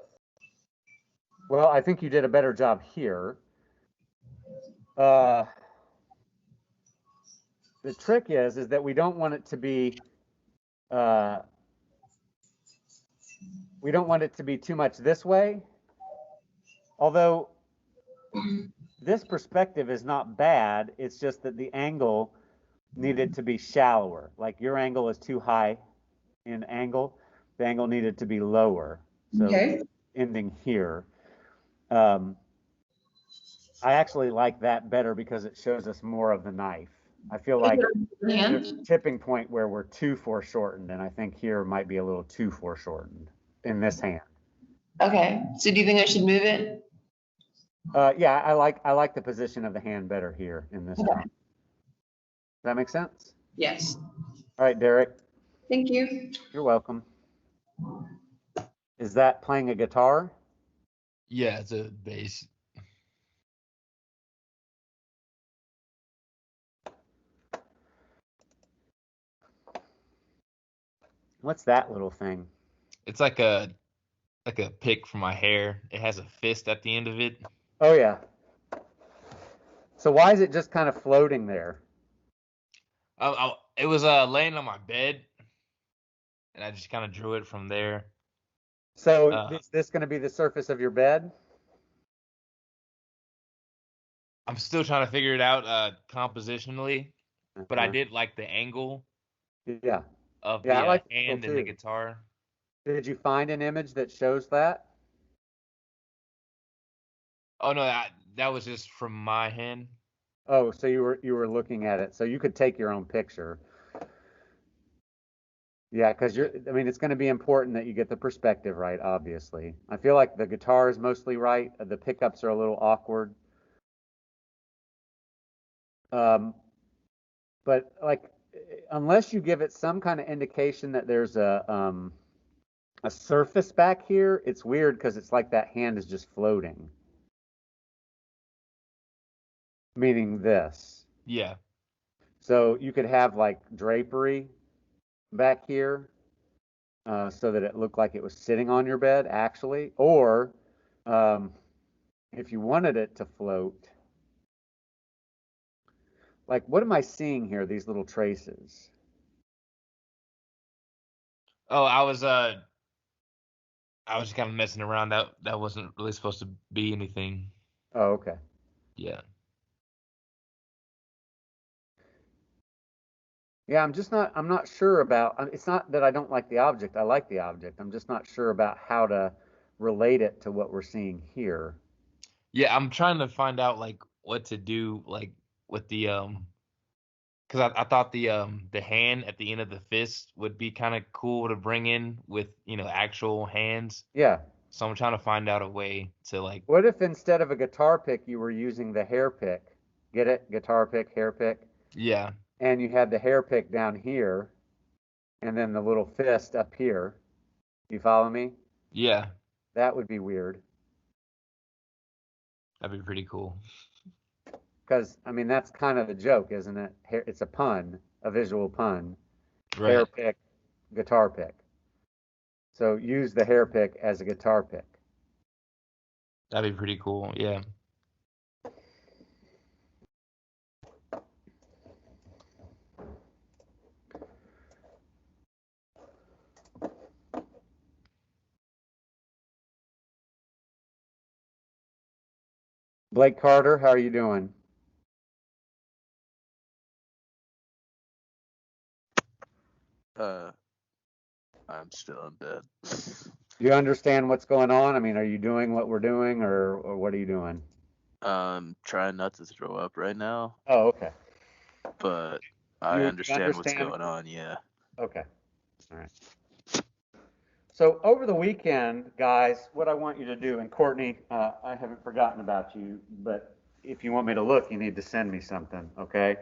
Well, I think you did a better job here. The trick is that we don't want it to be too much this way. Although this perspective is not bad, it's just that the angle needed to be shallower. Like your angle is too high in angle. The angle needed to be lower. So okay. Ending here. I actually like that better because it shows us more of the knife. I feel like there's a tipping point where we're too foreshortened, and I think here might be a little too foreshortened in this hand. Okay. So do you think I should move it? Yeah, I like the position of the hand better here in this drawing. Does that make sense? Yes. All right, Derek. Thank you. You're welcome. Is that playing a guitar? Yeah, it's a bass. What's that little thing? It's like a pick for my hair. It has a fist at the end of it. Oh yeah. So why is it just kind of floating there? It was laying on my bed, and I just kind of drew it from there. So is this going to be the surface of your bed? I'm still trying to figure it out compositionally, but I did like the angle Yeah. of Yeah, I the like the hand angle and the too. guitar. Did you find an image that shows that? Oh no, that was just from my hand. Oh, so you were looking at it. So you could take your own picture. Yeah, because I mean, it's going to be important that you get the perspective right, obviously. I feel like the guitar is mostly right. The pickups are a little awkward. Um, but like, unless you give it some kind of indication that there's a surface back here, it's weird because it's like that hand is just floating. Meaning this. Yeah. So you could have like drapery back here, so that it looked like it was sitting on your bed, actually. Or um, if you wanted it to float, like what am I seeing here? These little traces. Oh, I was kind of messing around. That wasn't really supposed to be anything. Oh, okay. Yeah. Yeah, I'm not sure about, it's not that I don't like the object. I like the object. I'm just not sure about how to relate it to what we're seeing here. Yeah, I'm trying to find out like what to do like with the because I thought the hand at the end of the fist would be kind of cool to bring in with, actual hands. Yeah. So I'm trying to find out a way to like What if instead of a guitar pick, you were using the hair pick? Get it? Guitar pick, hair pick. yeah, And you had the hair pick down here and then the little fist up here. You follow me? yeah, That would be weird. that'd be pretty cool. Because, I mean, that's kind of the joke, isn't it? It's a pun, a visual pun. Hair Right. pick, guitar pick. So use the hair pick as a guitar pick. That'd be pretty cool. Yeah. Blake Carter, how are you doing? I'm still in bed. Do you understand what's going on? I mean, are you doing what we're doing, or what are you doing? Trying not to throw up right now, Oh, okay. but I You understand what's understand? going on, yeah. Okay. All right. So over the weekend, guys, what I want you to do, and Courtney, I haven't forgotten about you, but if you want me to look, you need to send me something, okay?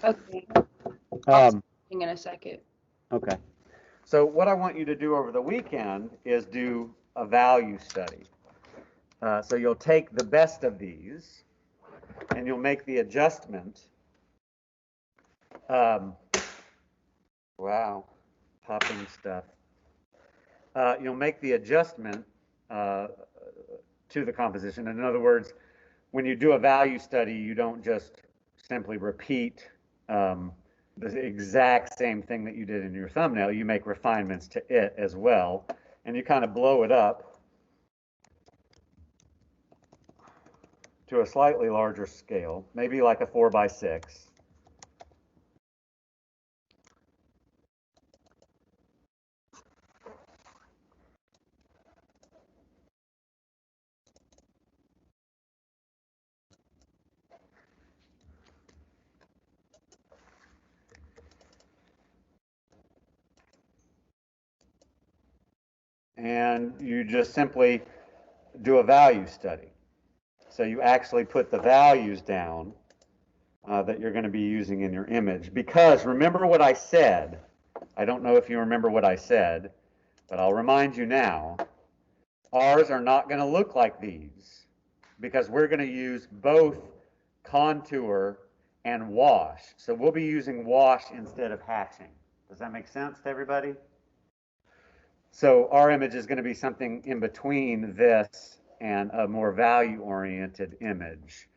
Okay, Um, in a second. okay. So what I want you to do over the weekend is do a value study. So you'll take the best of these and you'll make the adjustment. Wow, popping stuff. You'll make the adjustment uh, to the composition. In other words, when you do a value study, you don't just simply repeat the exact same thing that you did in your thumbnail. You make refinements to it as well, and you kind of blow it up to a slightly larger scale, maybe like a 4x6. And you just simply do a value study. So you actually put the values down that you're going to be using in your image. Because remember what I said. I don't know if you remember what I said, but I'll remind you now. Ours are not going to look like these because we're going to use both contour and wash. So we'll be using wash instead of hatching. Does that make sense to everybody? So our image is going to be something in between this and a more value-oriented image.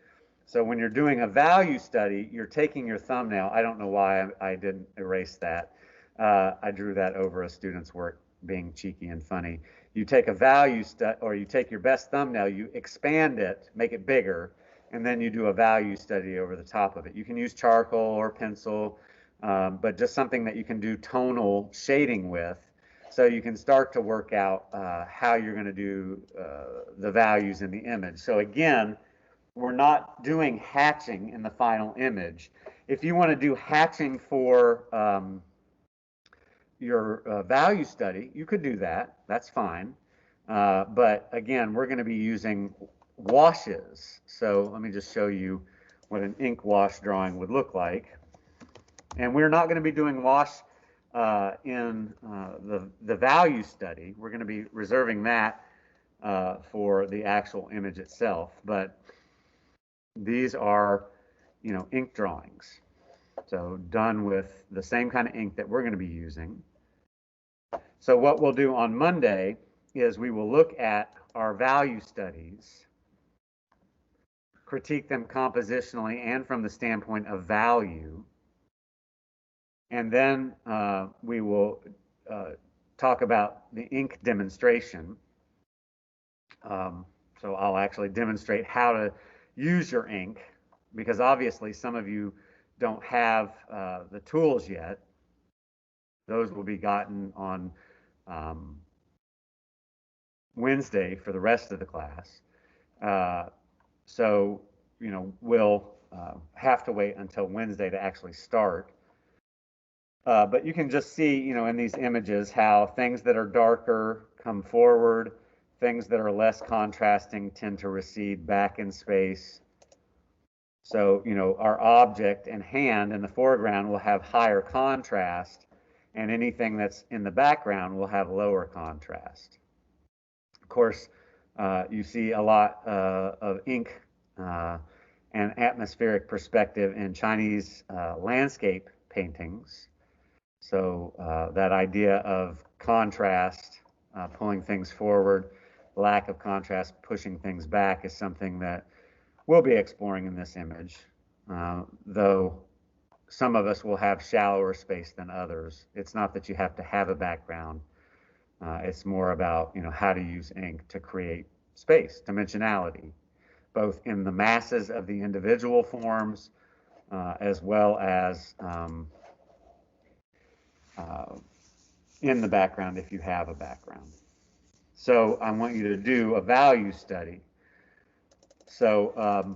So when you're doing a value study, you're taking your thumbnail. I don't know why I didn't erase that. I drew that over a student's work, being cheeky and funny. You take a value study, or you take your best thumbnail, you expand it, make it bigger, and then you do a value study over the top of it. You can use charcoal or pencil, but just something that you can do tonal shading with. So you can start to work out how you're going to do the values in the image. So again, we're not doing hatching in the final image. If you want to do hatching for your value study, you could do that. That's fine. But again, we're going to be using washes. So let me just show you what an ink wash drawing would look like. And we're not going to be doing wash in the value study. We're going to be reserving that for the actual image itself. But these are, ink drawings. So done with the same kind of ink that we're going to be using. So what we'll do on Monday is we will look at our value studies, critique them compositionally and from the standpoint of value, and then we will talk about the ink demonstration. So I'll actually demonstrate how to use your ink, because obviously some of you don't have the tools yet. Those will be gotten on Wednesday for the rest of the class. So, we'll have to wait until Wednesday to actually start. But you can just see, in these images how things that are darker come forward, things that are less contrasting tend to recede back in space. So, our object and hand in the foreground will have higher contrast, and anything that's in the background will have lower contrast. Of course, you see a lot of ink and atmospheric perspective in Chinese landscape paintings. So that idea of contrast, pulling things forward, lack of contrast, pushing things back is something that we'll be exploring in this image, though some of us will have shallower space than others. It's not that you have to have a background. It's more about, how to use ink to create space, dimensionality, both in the masses of the individual forms, as well as in the background if you have a background. So I want you to do a value study. So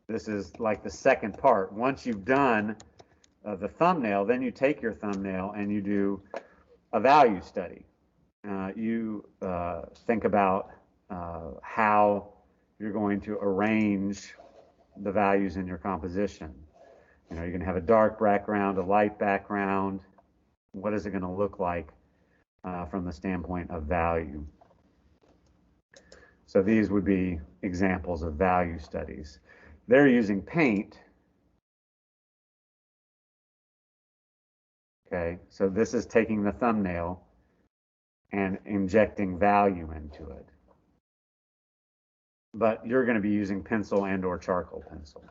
this is like the second part. Once you've done the thumbnail, then you take your thumbnail and you do a value study. You think about how you're going to arrange the values in your composition. You're going to have a dark background, a light background. What is it going to look like from the standpoint of value? So these would be examples of value studies. They're using paint. Okay, so this is taking the thumbnail and injecting value into it. But you're going to be using pencil and or charcoal pencil.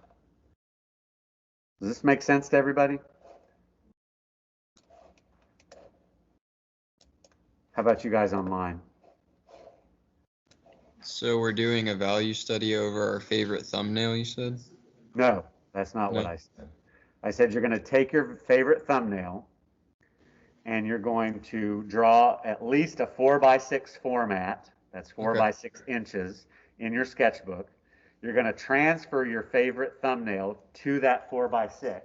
Does this make sense to everybody? How about you guys online? So we're doing a value study over our favorite thumbnail, you said? No, that's not what No. I said. I said you're going to take your favorite thumbnail and you're going to draw at least a 4x6 format. That's 4x6 inches in your sketchbook. You're going to transfer your favorite thumbnail to that 4x6,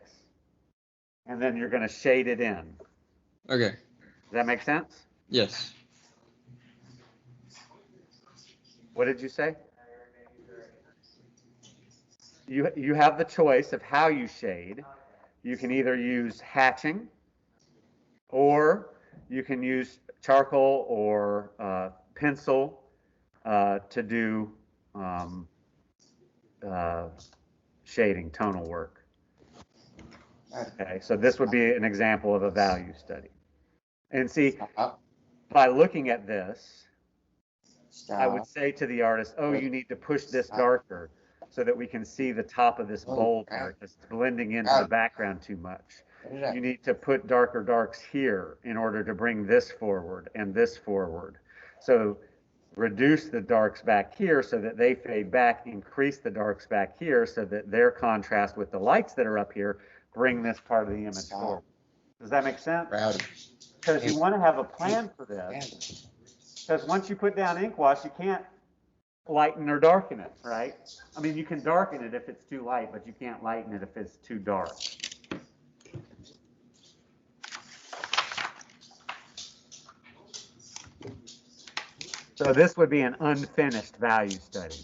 and then you're going to shade it in. Okay. Does that make sense? Yes. What did you say? You have the choice of how you shade. You can either use hatching, or you can use charcoal or pencil to do shading, tonal work. Okay, so this would be an example of a value study. And see, by looking at this, I would say to the artist, oh, you need to push this darker so that we can see the top of this bold part that's blending into the background too much. You need to put darker darks here in order to bring this forward and this forward. So reduce the darks back here so that they fade back, increase the darks back here so that their contrast with the lights that are up here bring this part of the image forward. Does that make sense? Rowdy. Because you want to have a plan for this. Because once you put down ink wash, you can't lighten or darken it, right? I mean, you can darken it if it's too light, but you can't lighten it if it's too dark. So this would be an unfinished value study.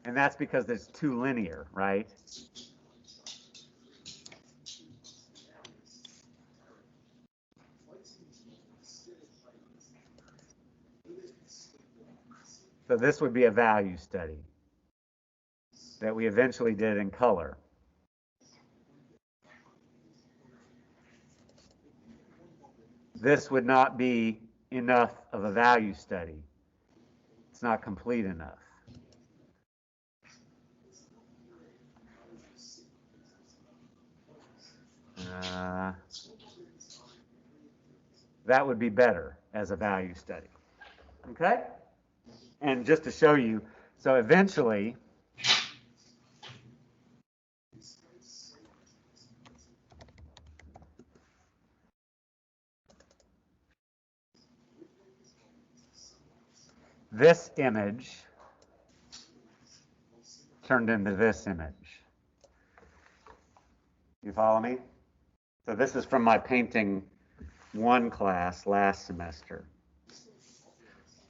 And that's because it's too linear, right? So this would be a value study that we eventually did in color. This would not be enough of a value study. It's not complete enough. That would be better as a value study. Okay? And just to show you, so eventually, this image turned into this image. You follow me? So this is from my painting 1 class last semester.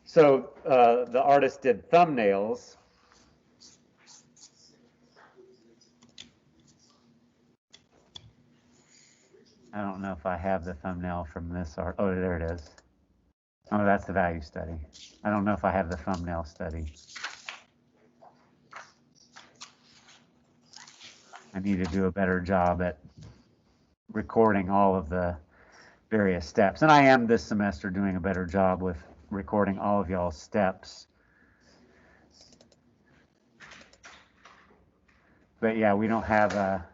So the artist did thumbnails. I don't know if I have the thumbnail from this art. Oh, there it is. Oh, that's the value study. I don't know if I have the thumbnail study. I need to do a better job at recording all of the various steps. And I am this semester doing a better job with recording all of y'all's steps. But yeah, we don't have a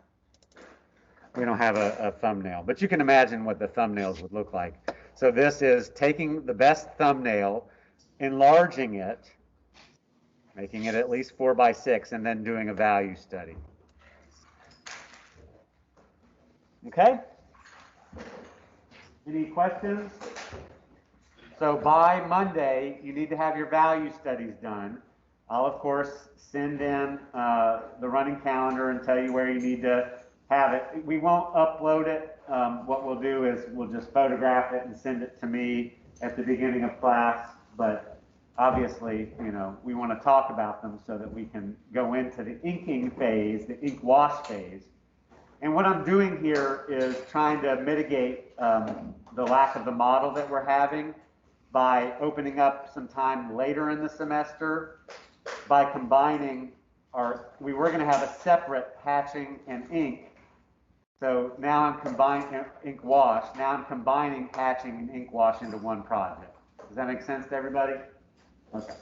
thumbnail. But you can imagine what the thumbnails would look like. So this is taking the best thumbnail, enlarging it, making it at least 4 by 6, and then doing a value study. Okay? Any questions? So by Monday, you need to have your value studies done. I'll, of course, send in the running calendar and tell you where you need to have it. We won't upload it. What we'll do is we'll just photograph it and send it to me at the beginning of class. But obviously, you know, we want to talk about them so that we can go into the inking phase, the ink wash phase. And what I'm doing here is trying to mitigate the lack of the model that we're having by opening up some time later in the semester by combining we were going to have a separate hatching and ink. So now I'm combining ink wash. Now I'm combining hatching and ink wash into one project. Does that make sense to everybody? Okay.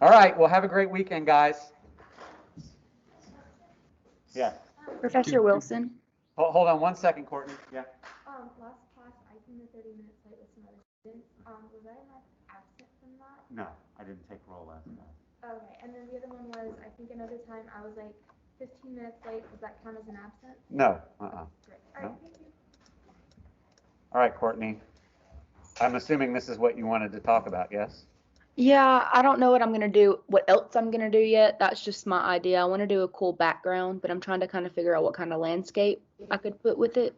All right. Well, have a great weekend, guys. Yeah. Professor Wilson. Hold on 1 second, Courtney. Yeah. Last class, I came to 30 minutes late with some other students. Was I absent from that? No, I didn't take roll last night. Okay, and then the other one was, I think another time I was like 15 minutes late. Does that count as an absence? No. Great. All right, No. thank you. All right, Courtney. I'm assuming this is what you wanted to talk about, yes? Yeah, I don't know what I'm gonna do, what else I'm gonna do yet. That's just my idea. I want to do a cool background, but I'm trying to kind of figure out what kind of landscape I could put with it.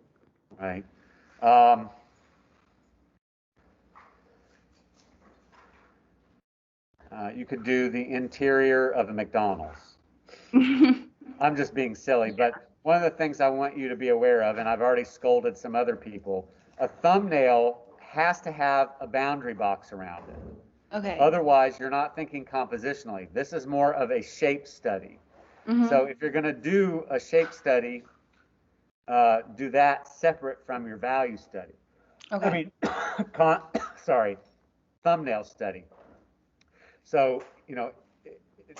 Right. You could do the interior of a McDonald's. I'm just being silly, but one of the things I want you to be aware of, and I've already scolded some other people, a thumbnail has to have a boundary box around it. Okay. Otherwise, you're not thinking compositionally. This is more of a shape study. So if you're going to do a shape study, do that separate from your value study. Okay. I mean, thumbnail study. So, you know,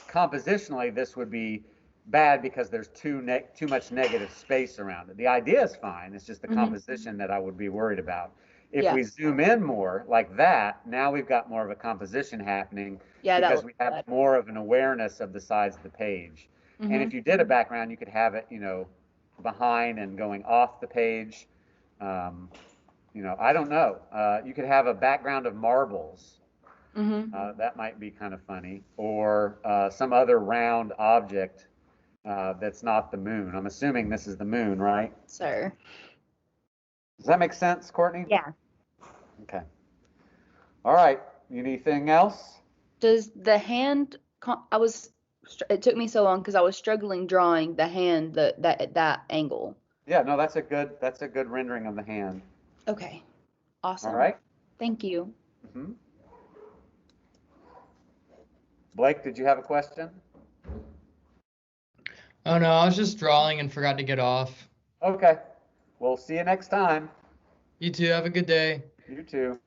compositionally, this would be bad because there's too much negative space around it. The idea is fine. It's just the composition that I would be worried about. If Yeah. we zoom in more like that, now we've got more of a composition happening Yeah, that because looks we have better. more of an awareness of the size of the page. And Mhm. if you did a background, you could have it, behind and going off the page. I don't know. You could have a background of marbles. Mhm. That might be kind of funny. Or some other round object that's not the moon. I'm assuming this is the moon, right? Sir. Does that make sense, Courtney? Yeah. Okay. All right. Anything else? Does the hand? It took me so long because I was struggling drawing the hand that angle. Yeah, no, that's a good rendering of the hand. Okay. All Awesome. right. Thank you. Mm-hmm. Blake, did you have a question? Oh no, I was just drawing and forgot to get off. Okay. We'll see you next time. You too. Have a good day. You too.